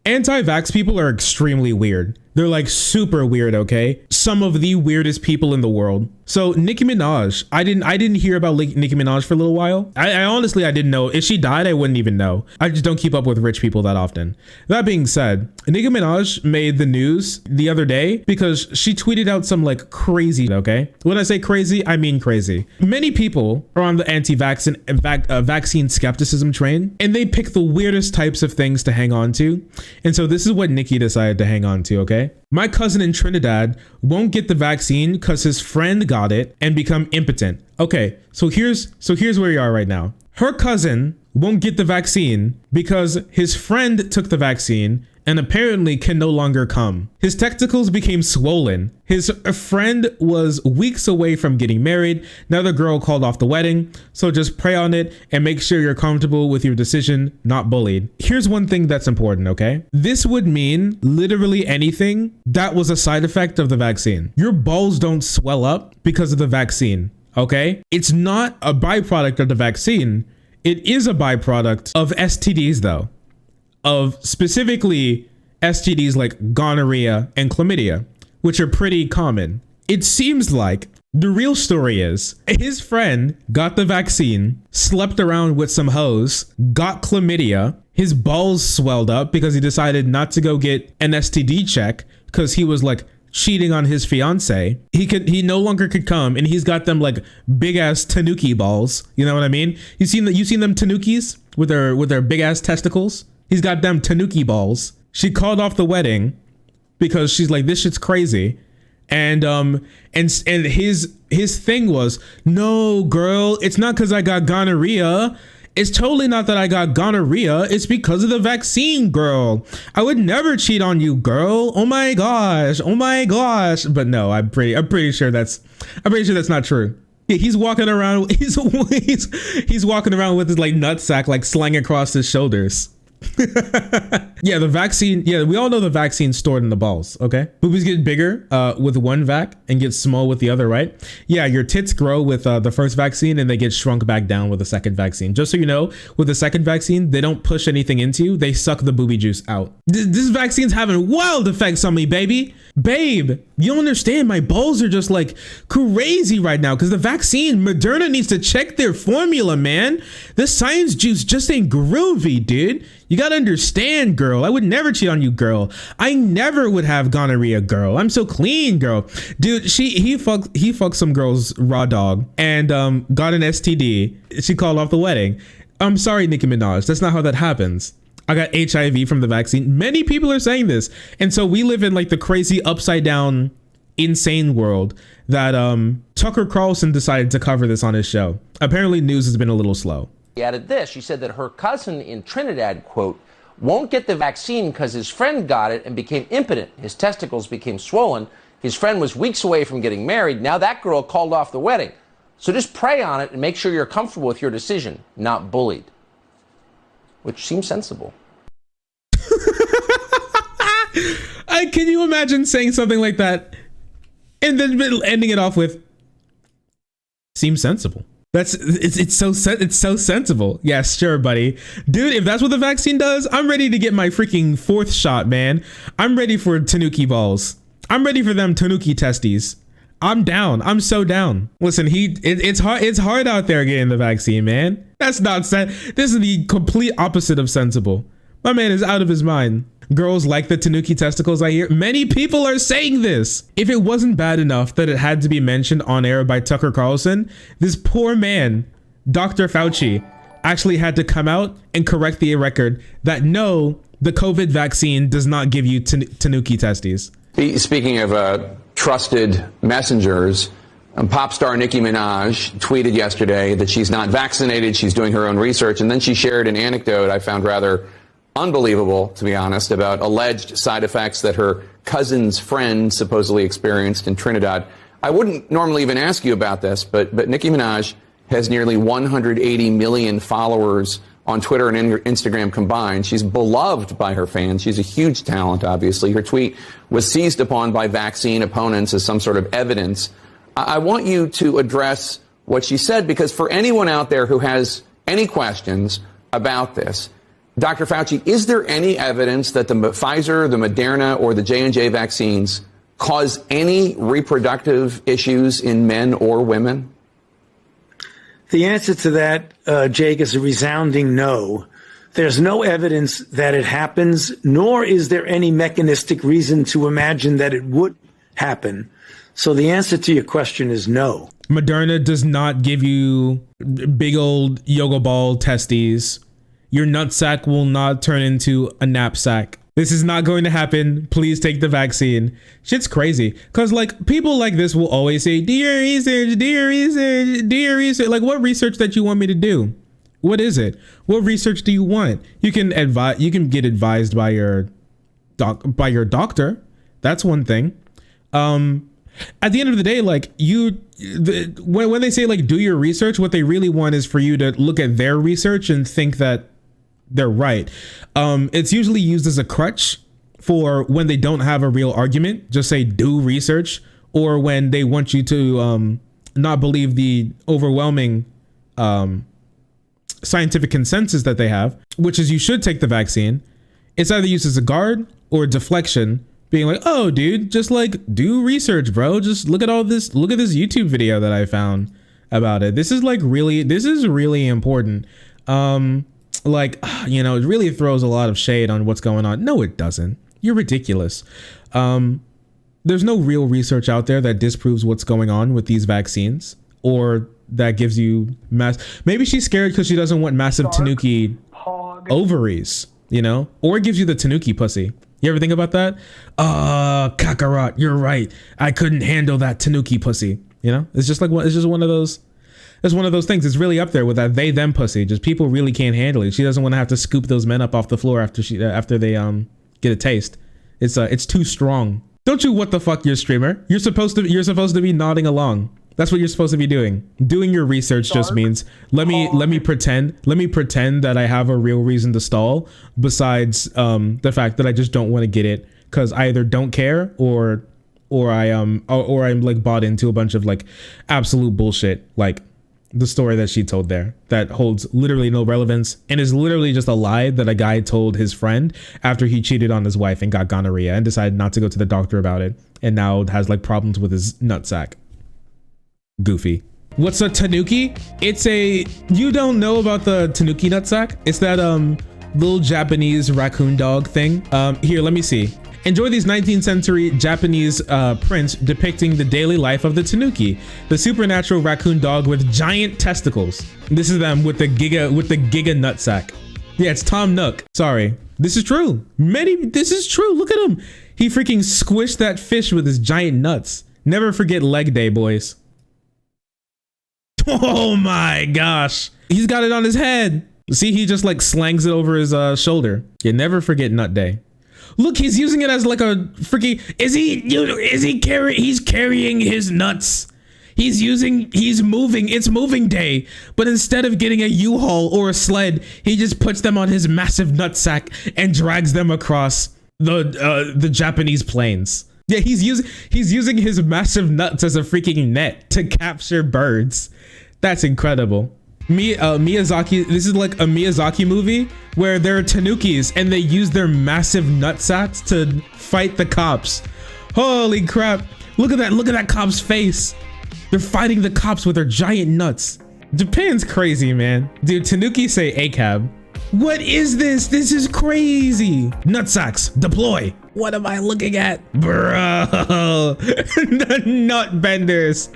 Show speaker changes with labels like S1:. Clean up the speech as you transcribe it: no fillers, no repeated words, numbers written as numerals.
S1: Anti-vax people are extremely weird. They're like super weird, okay? Some of the weirdest people in the world. So Nicki Minaj, I didn't hear about Nicki Minaj for a little while. I honestly, I didn't know. If she died, I wouldn't even know. I just don't keep up with rich people that often. That being said, Nicki Minaj made the news the other day because she tweeted out some like crazy, okay? When I say crazy, I mean crazy. Many people are on the anti-vax and vaccine skepticism train, and they pick the weirdest types of things to hang on to. And so this is what Nicki decided to hang on to, okay? My cousin in Trinidad won't get the vaccine because his friend got it and become impotent. Okay, so here's where you are right now. Her cousin won't get the vaccine because his friend took the vaccine and apparently can no longer come. His testicles became swollen. His friend was weeks away from getting married. Now the girl called off the wedding. So just pray on it and make sure you're comfortable with your decision, not bullied. Here's one thing that's important, okay? This would mean literally anything that was a side effect of the vaccine. Your balls don't swell up because of the vaccine, okay? It's not a byproduct of the vaccine. It is a byproduct of STDs though. Of specifically STDs like gonorrhea and chlamydia, which are pretty common. It seems like the real story is his friend got the vaccine, slept around with some hoes, got chlamydia, his balls swelled up because he decided not to go get an STD check because he was like cheating on his fiance. He no longer could come, and he's got them like big ass Tanuki balls. You know what I mean? You seen them Tanukis with their big ass testicles? He's got them Tanuki balls. She called off the wedding because she's like, this shit's crazy. And his thing was, no, girl, it's not because I got gonorrhea. It's totally not that I got gonorrhea. It's because of the vaccine, girl. I would never cheat on you, girl. Oh my gosh. Oh my gosh. But no, I'm pretty sure that's not true. Yeah, he's walking around. He's walking around with his like nutsack like slung across his shoulders. Yeah, the vaccine. Yeah, we all know the vaccine's stored in the balls. Okay, boobies get bigger with one vac and get small with the other, right? Yeah, your tits grow with the first vaccine and they get shrunk back down with the second vaccine. Just so you know, with the second vaccine, they don't push anything into you. They suck the booby juice out. This vaccine's having wild effects on me, baby. Babe, you don't understand. My balls are just like crazy right now because the vaccine. Moderna needs to check their formula, man. This science juice just ain't groovy, dude. You gotta understand, girl. I would never cheat on you, girl. I never would have gonorrhea, girl. I'm so clean, girl. Dude, he fucked some girl's raw dog and got an STD. She called off the wedding. I'm sorry, Nicki Minaj. That's not how that happens. I got HIV from the vaccine. Many people are saying this. And so we live in like the crazy upside down, insane world that Tucker Carlson decided to cover this on his show. Apparently news has been a little slow.
S2: He added this. She said that her cousin in Trinidad, quote, won't get the vaccine because his friend got it and became impotent. His testicles became swollen. His friend was weeks away from getting married. Now that girl called off the wedding. So just pray on it and make sure you're comfortable with your decision, not bullied. Which seems sensible.
S1: Can you imagine saying something like that and then ending it off with seems sensible? It's so sensible. Yeah, sure, buddy. Dude, if that's what the vaccine does, I'm ready to get my freaking fourth shot, man. I'm ready for Tanuki balls. I'm ready for them Tanuki testes. I'm down. I'm so down. Listen, it's hard out there getting the vaccine, man. That's not this is the complete opposite of sensible. My man is out of his mind. Girls like the Tanuki testicles, I hear. Many people are saying this. If it wasn't bad enough that it had to be mentioned on air by Tucker Carlson, this poor man, Dr. Fauci, actually had to come out and correct the record that no, the COVID vaccine does not give you Tanuki testes.
S3: Speaking of trusted messengers, pop star Nicki Minaj tweeted yesterday that she's not vaccinated. She's doing her own research. And then she shared an anecdote I found rather unbelievable, to be honest, about alleged side effects that her cousin's friend supposedly experienced in Trinidad. I wouldn't normally even ask you about this, but Nicki Minaj has nearly 180 million followers on Twitter and Instagram combined. She's beloved by her fans. She's a huge talent, obviously. Her tweet was seized upon by vaccine opponents as some sort of evidence. I want you to address what she said, because for anyone out there who has any questions about this, Dr. Fauci, is there any evidence that the Pfizer, the Moderna, or the J&J vaccines cause any reproductive issues in men or women?
S4: The answer to that, Jake, is a resounding no. There's no evidence that it happens, nor is there any mechanistic reason to imagine that it would happen. So the answer to your question is no.
S1: Moderna does not give you big old yoga ball testes. Your nutsack will not turn into a knapsack. This is not going to happen. Please take the vaccine. Shit's crazy. Cause like people like this will always say, do your research, do your research, do your research. Like what research that you want me to do? What is it? What research do you want? You can get advised by your doctor. That's one thing. At the end of the day, like when they say like do your research, what they really want is for you to look at their research and think that they're right. It's usually used as a crutch for when they don't have a real argument. Just say do research, or when they want you to not believe the overwhelming scientific consensus that they have, which is you should take the vaccine. It's either used as a guard or deflection, being like, oh dude, just like do research, bro. Just look at all this. Look at this YouTube video that I found about it. This is really important. Like, you know, it really throws a lot of shade on what's going on. No, it doesn't. You're ridiculous. There's no real research out there that disproves what's going on with these vaccines, or that gives you maybe she's scared because she doesn't want massive Tanuki ovaries, you know, or it gives you the Tanuki pussy. You ever think about that? Kakarot, you're right. I couldn't handle that Tanuki pussy. You know, it's just one of those. It's one of those things. It's really up there with that they them pussy. Just people really can't handle it. She doesn't want to have to scoop those men up off the floor after they get a taste. It's too strong. Don't you what the fuck, your streamer? You're supposed to be nodding along. That's what you're supposed to be doing. Doing your research just means let me pretend that I have a real reason to stall besides the fact that I just don't want to get it because I either don't care or I'm like bought into a bunch of like absolute bullshit, like the story that she told there that holds literally no relevance and is literally just a lie that a guy told his friend after he cheated on his wife and got gonorrhea and decided not to go to the doctor about it, and now has like problems with his nutsack. Goofy. What's a Tanuki? You don't know about the Tanuki nutsack? It's that little Japanese raccoon dog thing. Here, let me see. Enjoy these 19th century Japanese prints depicting the daily life of the Tanuki, the supernatural raccoon dog with giant testicles. This is them with the giga nutsack. Yeah, it's Tom Nook. Sorry, this is true. This is true. Look at him. He freaking squished that fish with his giant nuts. Never forget leg day, boys. Oh my gosh, he's got it on his head. See, he just like slangs it over his shoulder. You never forget nut day. Look, he's using it as like a freaking, he's carrying his nuts. He's moving, it's moving day. But instead of getting a U-Haul or a sled, he just puts them on his massive nutsack and drags them across the Japanese plains. Yeah, he's using his massive nuts as a freaking net to capture birds. That's incredible. Miyazaki, this is like a Miyazaki movie where there are Tanukis and they use their massive nutsacks to fight the cops. Holy crap. Look at that cop's face. They're fighting the cops with their giant nuts. Japan's crazy, man. Dude, Tanuki say ACAB. What is this? This is crazy. Nutsacks, deploy. What am I looking at? Bro, the nut benders.